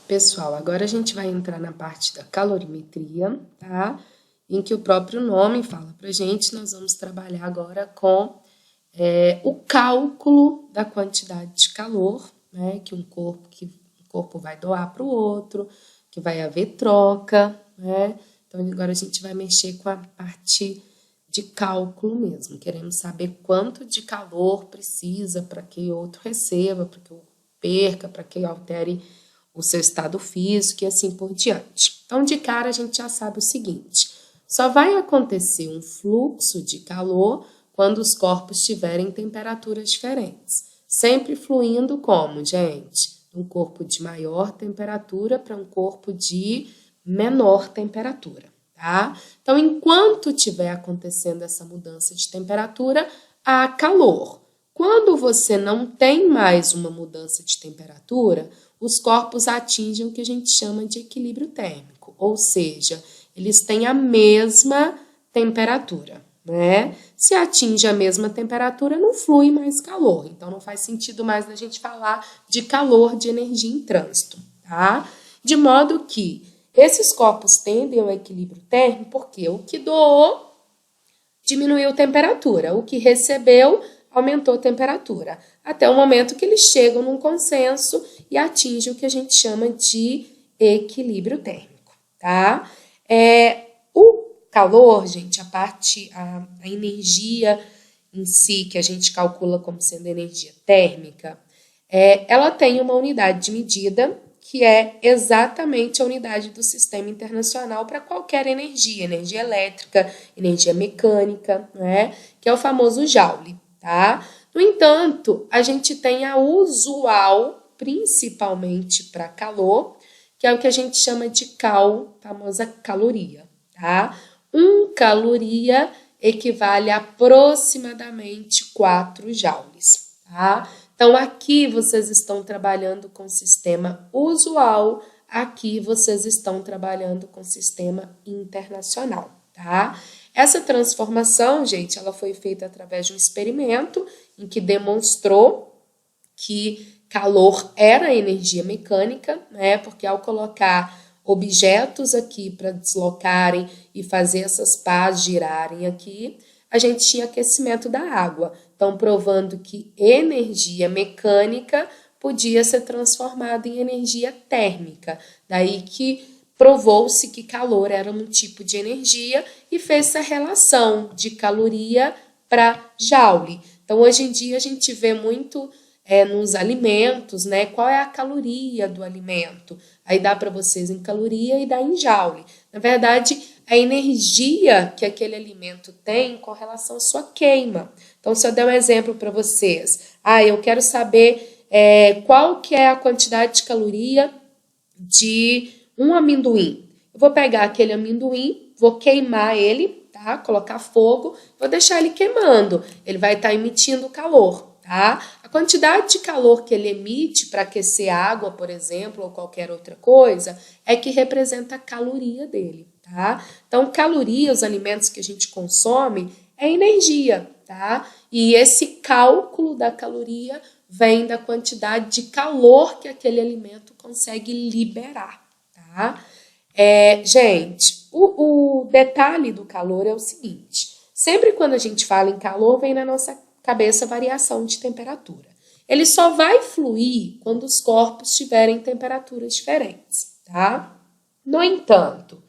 Pessoal, agora a gente vai entrar na parte da calorimetria, tá? Em que o próprio nome fala pra gente, nós vamos trabalhar agora com o cálculo da quantidade de calor, né? Que um corpo vai doar para o outro, que vai haver troca, né? Então agora a gente vai mexer com a parte de cálculo mesmo. Queremos saber quanto de calor precisa para que o outro receba, para que o perca, para que altere o seu estado físico e assim por diante. Então, de cara, a gente já sabe o seguinte: só vai acontecer um fluxo de calor quando os corpos tiverem temperaturas diferentes. Sempre fluindo como, gente? Um corpo de maior temperatura para um corpo de menor temperatura, tá? Então, enquanto estiver acontecendo essa mudança de temperatura, há calor. Quando você não tem mais uma mudança de temperatura, os corpos atingem o que a gente chama de equilíbrio térmico, ou seja, eles têm a mesma temperatura, né? Se atinge a mesma temperatura, não flui mais calor, então não faz sentido mais da gente falar de calor, de energia em trânsito, tá? De modo que esses corpos tendem ao equilíbrio térmico porque o que doou diminuiu a temperatura, o que recebeu aumentou a temperatura, até o momento que eles chegam num consenso e atingem o que a gente chama de equilíbrio térmico, tá? O calor, gente, a energia em si, que a gente calcula como sendo energia térmica, ela tem uma unidade de medida que é exatamente a unidade do sistema internacional para qualquer energia elétrica, energia mecânica, né? Que é o famoso Joule. Tá? No entanto, a gente tem a usual, principalmente para calor, que é o que a gente chama de famosa caloria. Tá? 1 caloria equivale a aproximadamente 4 joules. Tá? Então, aqui vocês estão trabalhando com o sistema usual, aqui vocês estão trabalhando com o sistema internacional. Tá? Essa transformação, gente, ela foi feita através de um experimento em que demonstrou que calor era energia mecânica, né? Porque ao colocar objetos aqui para deslocarem e fazer essas pás girarem aqui, a gente tinha aquecimento da água. Então, provando que energia mecânica podia ser transformada em energia térmica. Daí que provou-se que calor era um tipo de energia e fez essa relação de caloria para joule. Então, hoje em dia, a gente vê muito nos alimentos, né? Qual é a caloria do alimento? Aí dá para vocês em caloria e dá em joule. Na verdade, a energia que aquele alimento tem com relação à sua queima. Então, se eu der um exemplo para vocês, eu quero saber qual que é a quantidade de caloria de um amendoim. Eu vou pegar aquele amendoim, vou queimar ele, tá? Colocar fogo, vou deixar ele queimando. Ele vai estar emitindo calor, tá? A quantidade de calor que ele emite para aquecer água, por exemplo, ou qualquer outra coisa, é que representa a caloria dele, tá? Então, caloria, os alimentos que a gente consome, é energia, tá? E esse cálculo da caloria vem da quantidade de calor que aquele alimento consegue liberar, tá? Gente, o detalhe do calor é o seguinte: sempre quando a gente fala em calor, vem na nossa cabeça variação de temperatura. Ele só vai fluir quando os corpos tiverem temperaturas diferentes, tá? No entanto,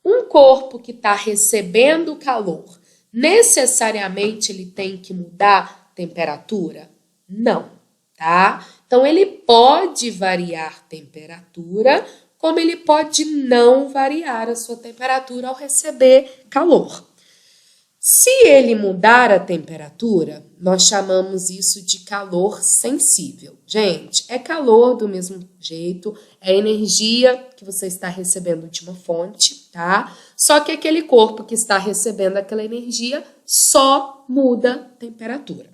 um corpo que está recebendo calor, necessariamente ele tem que mudar temperatura? Não, tá? Então, ele pode variar temperatura, como ele pode não variar a sua temperatura ao receber calor. Se ele mudar a temperatura, nós chamamos isso de calor sensível. Gente, é calor do mesmo jeito, é energia que você está recebendo de uma fonte, tá? Só que aquele corpo que está recebendo aquela energia só muda a temperatura.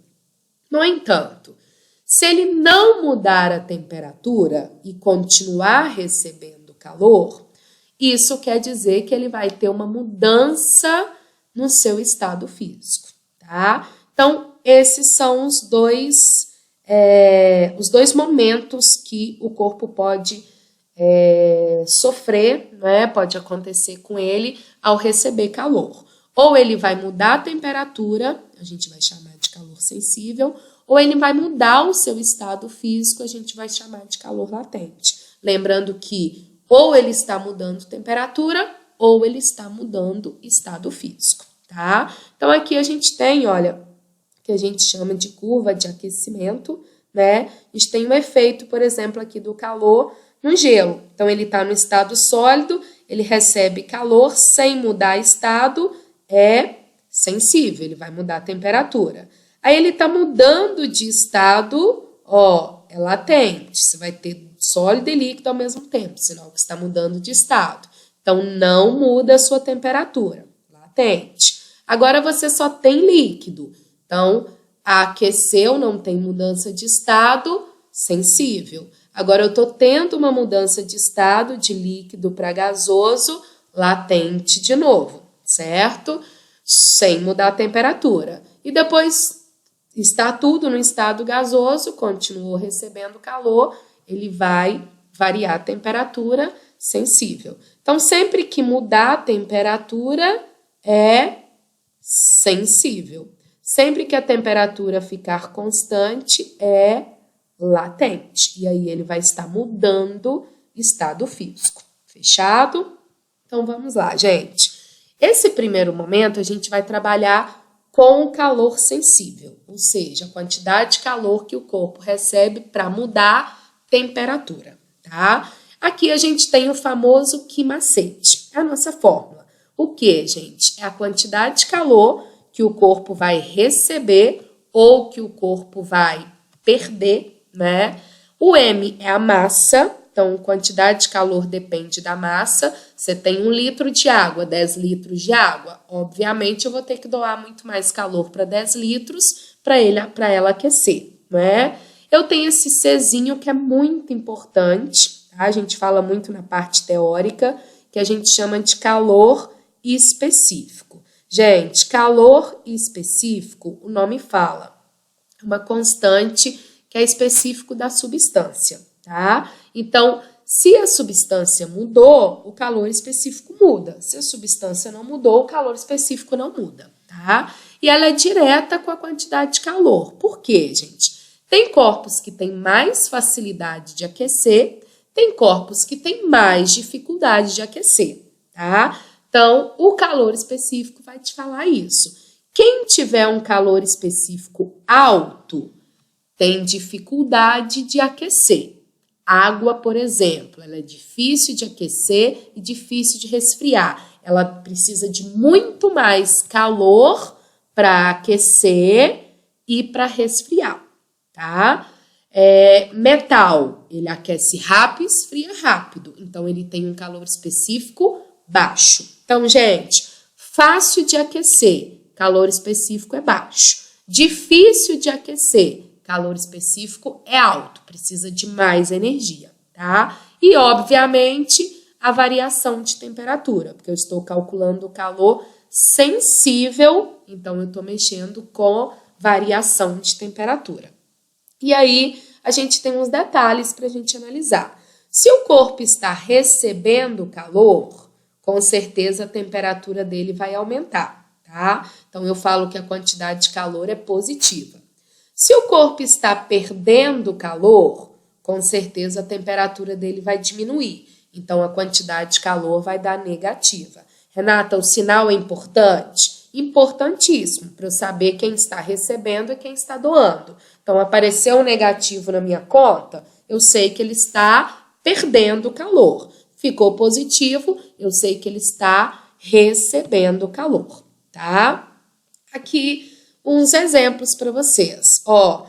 No entanto, se ele não mudar a temperatura e continuar recebendo calor, isso quer dizer que ele vai ter uma mudança no seu estado físico, tá? Então, esses são os dois momentos que o corpo pode sofrer, né? Pode acontecer com ele ao receber calor. Ou ele vai mudar a temperatura, a gente vai chamar de calor sensível, ou ele vai mudar o seu estado físico, a gente vai chamar de calor latente. Lembrando que ou ele está mudando temperatura, ou ele está mudando estado físico, tá? Então, aqui a gente tem, olha, que a gente chama de curva de aquecimento, né? A gente tem um efeito, por exemplo, aqui do calor no gelo. Então, ele está no estado sólido, ele recebe calor sem mudar estado, é sensível, ele vai mudar a temperatura. Aí, ele está mudando de estado, ó, é latente. Você vai ter sólido e líquido ao mesmo tempo, sinal que está mudando de estado. Então, não muda a sua temperatura, latente. Agora, você só tem líquido. Então, aqueceu, não tem mudança de estado, sensível. Agora, eu estou tendo uma mudança de estado de líquido para gasoso, latente de novo, certo? Sem mudar a temperatura. E depois está tudo no estado gasoso, continuou recebendo calor, ele vai variar a temperatura sensível. Então, sempre que mudar a temperatura, é sensível. Sempre que a temperatura ficar constante, é latente. E aí, ele vai estar mudando estado físico. Fechado? Então, vamos lá, gente. Esse primeiro momento, a gente vai trabalhar com o calor sensível, ou seja, a quantidade de calor que o corpo recebe para mudar temperatura, tá? Aqui a gente tem o famoso que macete, é a nossa fórmula. O que, gente? É a quantidade de calor que o corpo vai receber ou que o corpo vai perder, né? O M é a massa, então quantidade de calor depende da massa. Você tem 1 litro de água, 10 litros de água. Obviamente, eu vou ter que doar muito mais calor para 10 litros para ela aquecer, né? Eu tenho esse Czinho que é muito importante, tá? A gente fala muito na parte teórica, que a gente chama de calor específico. Gente, calor específico, o nome fala, é uma constante que é específico da substância, tá? Então, se a substância mudou, o calor específico muda. Se a substância não mudou, o calor específico não muda, tá? E ela é direta com a quantidade de calor. Por quê, gente? Tem corpos que têm mais facilidade de aquecer, tem corpos que têm mais dificuldade de aquecer, tá? Então, o calor específico vai te falar isso. Quem tiver um calor específico alto tem dificuldade de aquecer. Água, por exemplo, ela é difícil de aquecer e difícil de resfriar. Ela precisa de muito mais calor para aquecer e para resfriar, tá? Metal, ele aquece rápido e esfria rápido. Então, ele tem um calor específico baixo. Então, gente, fácil de aquecer, calor específico é baixo. Difícil de aquecer, calor específico é alto, precisa de mais energia, tá? E, obviamente, a variação de temperatura, porque eu estou calculando o calor sensível, então eu estou mexendo com variação de temperatura. E aí, a gente tem uns detalhes para a gente analisar. Se o corpo está recebendo calor, com certeza a temperatura dele vai aumentar, tá? Então, eu falo que a quantidade de calor é positiva. Se o corpo está perdendo calor, com certeza a temperatura dele vai diminuir. Então, a quantidade de calor vai dar negativa. Renata, o sinal é importante? Importantíssimo, para eu saber quem está recebendo e quem está doando. Então, apareceu um negativo na minha conta, eu sei que ele está perdendo calor. Ficou positivo, eu sei que ele está recebendo calor, tá? Aqui uns exemplos para vocês. Ó,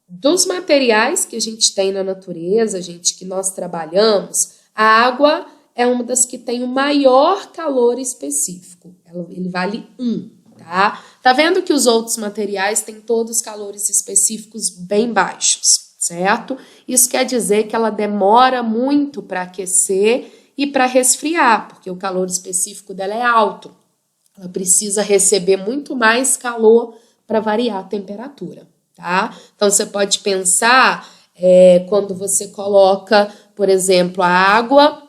dos materiais que a gente tem na natureza, gente, que nós trabalhamos, a água é uma das que tem o maior calor específico. Ele vale 1, tá? Tá vendo que os outros materiais têm todos calores específicos bem baixos, certo? Isso quer dizer que ela demora muito para aquecer e para resfriar, porque o calor específico dela é alto. Ela precisa receber muito mais calor para variar a temperatura, tá? Então, você pode pensar quando você coloca, por exemplo, a água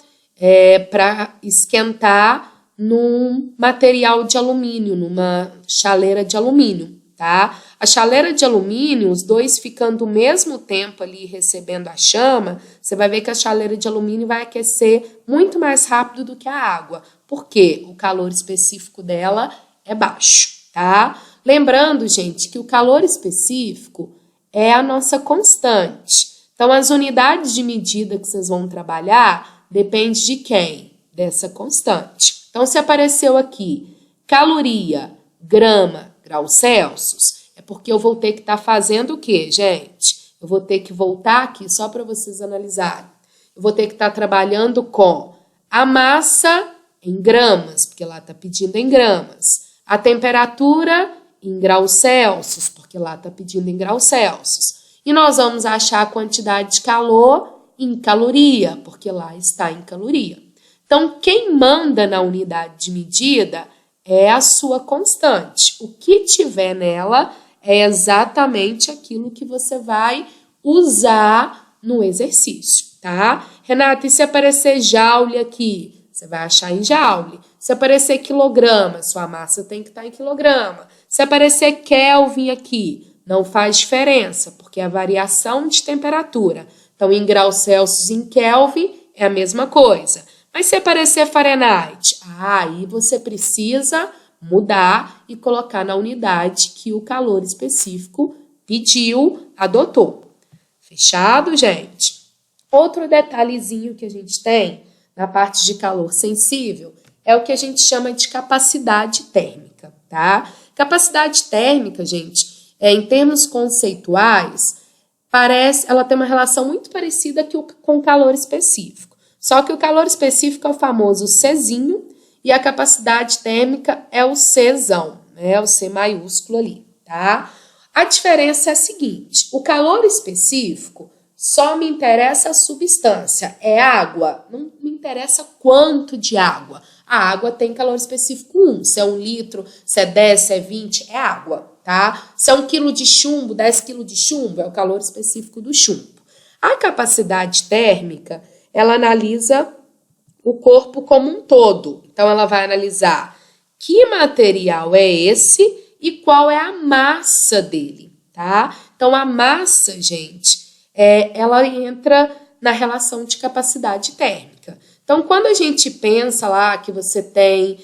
para esquentar num material de alumínio, numa chaleira de alumínio, tá? A chaleira de alumínio, os dois ficando o mesmo tempo ali recebendo a chama, você vai ver que a chaleira de alumínio vai aquecer muito mais rápido do que a água. Por quê? O calor específico dela é baixo, tá? Lembrando, gente, que o calor específico é a nossa constante. Então, as unidades de medida que vocês vão trabalhar depende de quem? Dessa constante. Então, se apareceu aqui caloria, grama, graus Celsius, é porque eu vou ter que estar fazendo o quê, gente? Eu vou ter que voltar aqui só para vocês analisarem. Eu vou ter que estar trabalhando com a massa em gramas, porque lá está pedindo em gramas. A temperatura em graus Celsius, porque lá está pedindo em graus Celsius. E nós vamos achar a quantidade de calor em caloria, porque lá está em caloria. Então, quem manda na unidade de medida é a sua constante. O que tiver nela é exatamente aquilo que você vai usar no exercício, tá? Renata, e se aparecer joule aqui? Você vai achar em joule. Se aparecer quilograma, sua massa tem que estar em quilograma. Se aparecer Kelvin aqui, não faz diferença, porque é a variação de temperatura. Então, em graus Celsius, em Kelvin, é a mesma coisa. Mas se aparecer Fahrenheit, aí você precisa mudar e colocar na unidade que o calor específico pediu, adotou. Fechado, gente? Outro detalhezinho que a gente tem na parte de calor sensível é o que a gente chama de capacidade térmica, tá? Capacidade térmica, gente, em termos conceituais, ela tem uma relação muito parecida com o calor específico. Só que o calor específico é o famoso Czinho e a capacidade térmica é o Czão, né? O C maiúsculo ali, tá? A diferença é a seguinte, o calor específico só me interessa a substância, é água, não me interessa quanto de água. A água tem calor específico 1, se é 1 litro, se é 10, se é 20, é água, tá? Se é 1 quilo de chumbo, 10 quilos de chumbo, é o calor específico do chumbo. A capacidade térmica, ela analisa o corpo como um todo. Então, ela vai analisar que material é esse e qual é a massa dele, tá? Então, a massa, gente, ela entra na relação de capacidade térmica. Então, quando a gente pensa lá que você tem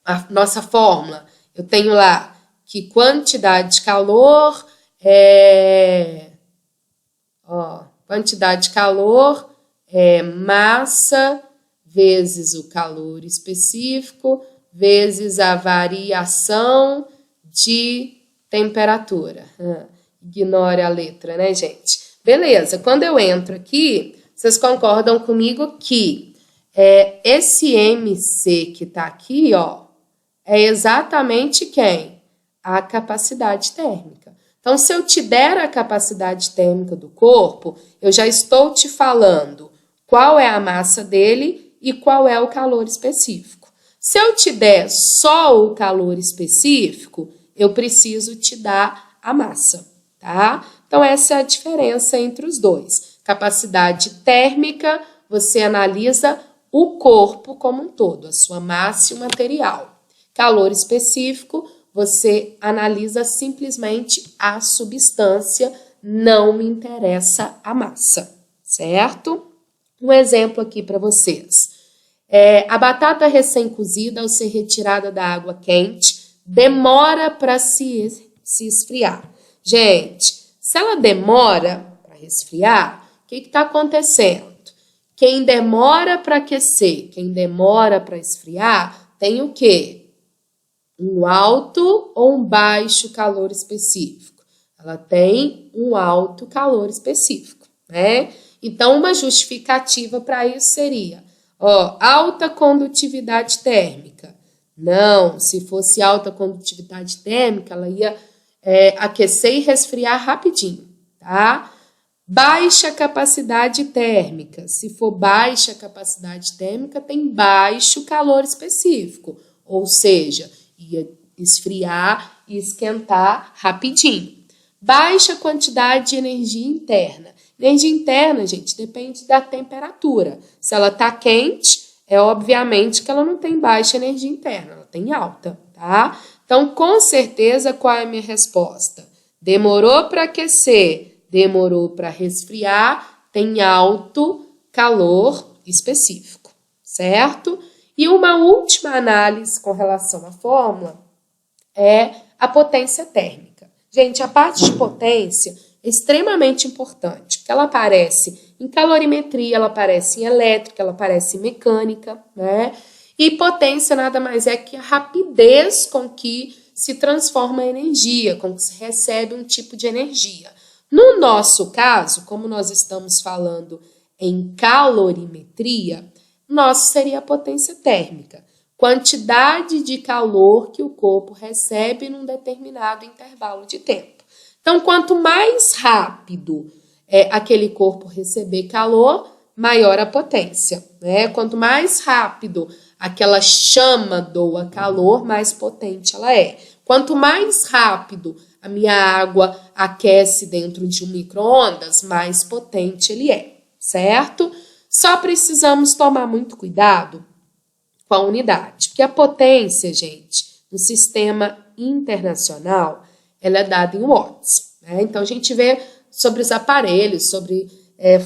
a nossa fórmula, eu tenho lá que quantidade de calor quantidade de calor é massa vezes o calor específico vezes a variação de temperatura. Ignore a letra, né, gente? Beleza, quando eu entro aqui, vocês concordam comigo que esse MC que tá aqui, ó, é exatamente quem? A capacidade térmica. Então, se eu te der a capacidade térmica do corpo, eu já estou te falando qual é a massa dele e qual é o calor específico. Se eu te der só o calor específico, eu preciso te dar a massa, tá? Então, essa é a diferença entre os dois. Capacidade térmica, você analisa o corpo como um todo, a sua massa e o material. Calor específico, você analisa simplesmente a substância, não me interessa a massa, certo? Um exemplo aqui para vocês. A batata recém-cozida, ao ser retirada da água quente, demora para se esfriar. Gente, se ela demora para resfriar, o que está acontecendo? Quem demora para aquecer, quem demora para esfriar, tem o quê? Um alto ou um baixo calor específico? Ela tem um alto calor específico, né? Então, uma justificativa para isso seria, alta condutividade térmica. Não, se fosse alta condutividade térmica, ela ia aquecer e resfriar rapidinho, tá? Baixa capacidade térmica. Se for baixa capacidade térmica, tem baixo calor específico, ou seja, ia esfriar e esquentar rapidinho. Baixa quantidade de energia interna. Energia interna, gente, depende da temperatura. Se ela está quente, é obviamente que ela não tem baixa energia interna, ela tem alta, tá? Então, com certeza, qual é a minha resposta? Demorou para aquecer, demorou para resfriar, tem alto calor específico, certo? E uma última análise com relação à fórmula é a potência térmica. Gente, a parte de potência é extremamente importante, porque ela aparece em calorimetria, ela aparece em elétrica, ela aparece em mecânica, né? E potência nada mais é que a rapidez com que se transforma a energia, com que se recebe um tipo de energia. No nosso caso, como nós estamos falando em calorimetria, nosso seria a potência térmica, quantidade de calor que o corpo recebe num determinado intervalo de tempo. Então, quanto mais rápido aquele corpo receber calor, maior a potência, né? Quanto mais rápido aquela chama doa calor, mais potente ela é. Quanto mais rápido a minha água aquece dentro de um micro-ondas, mais potente ele é, certo? Só precisamos tomar muito cuidado com a unidade, porque a potência, gente, no sistema internacional, ela é dada em watts, né? Então, a gente vê sobre os aparelhos, sobre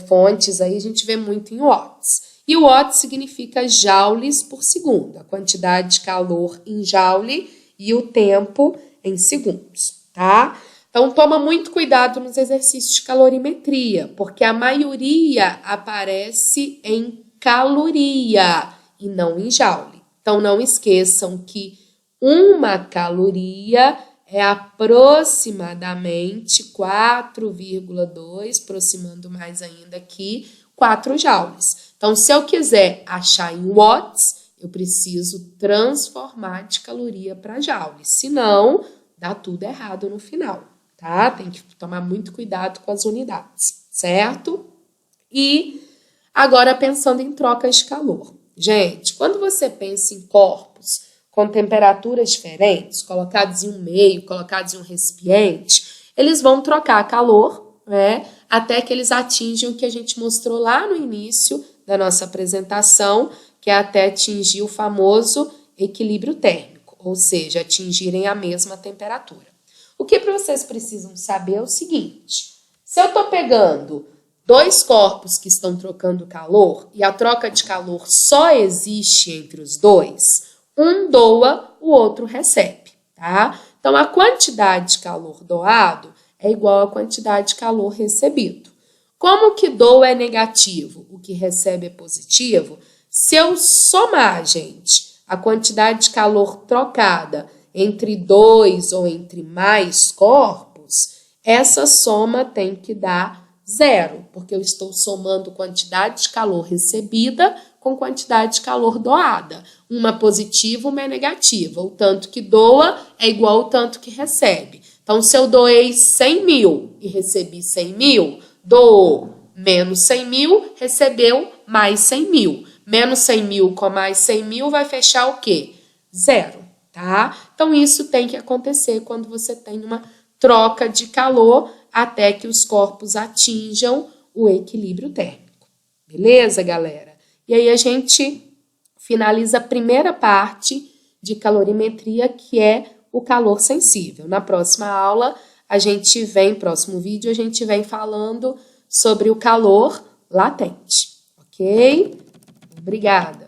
fontes, aí a gente vê muito em watts. E o watt significa joules por segundo, a quantidade de calor em joule e o tempo em segundos, tá? Então, toma muito cuidado nos exercícios de calorimetria, porque a maioria aparece em caloria e não em joule. Então, não esqueçam que uma caloria é aproximadamente 4,2, aproximando mais ainda aqui, 4 joules. Então, se eu quiser achar em watts, eu preciso transformar de caloria para joule. Senão, dá tudo errado no final, tá? Tem que tomar muito cuidado com as unidades, certo? E agora, pensando em trocas de calor. Gente, quando você pensa em corpos com temperaturas diferentes, colocados em um meio, colocados em um recipiente, eles vão trocar calor, né, até que eles atinjam o que a gente mostrou lá no início da nossa apresentação, que é até atingir o famoso equilíbrio térmico, ou seja, atingirem a mesma temperatura. O que vocês precisam saber é o seguinte: se eu estou pegando dois corpos que estão trocando calor e a troca de calor só existe entre os dois, um doa, o outro recebe, tá? Então, a quantidade de calor doado é igual à quantidade de calor recebido. Como que doa é negativo, o que recebe é positivo, se eu somar, gente, a quantidade de calor trocada entre dois ou entre mais corpos, essa soma tem que dar zero, porque eu estou somando quantidade de calor recebida com quantidade de calor doada. Uma positiva, uma é negativa. O tanto que doa é igual ao tanto que recebe. Então, se eu doei 100 mil e recebi 100 mil, doou menos 100 mil, recebeu mais 100 mil. Menos 100 mil com mais 100 mil vai fechar o quê? Zero, tá? Então, isso tem que acontecer quando você tem uma troca de calor até que os corpos atinjam o equilíbrio térmico. Beleza, galera? E aí a gente finaliza a primeira parte de calorimetria, que é o calor sensível. Na próxima aula, próximo vídeo, a gente vem falando sobre o calor latente, ok? Obrigada!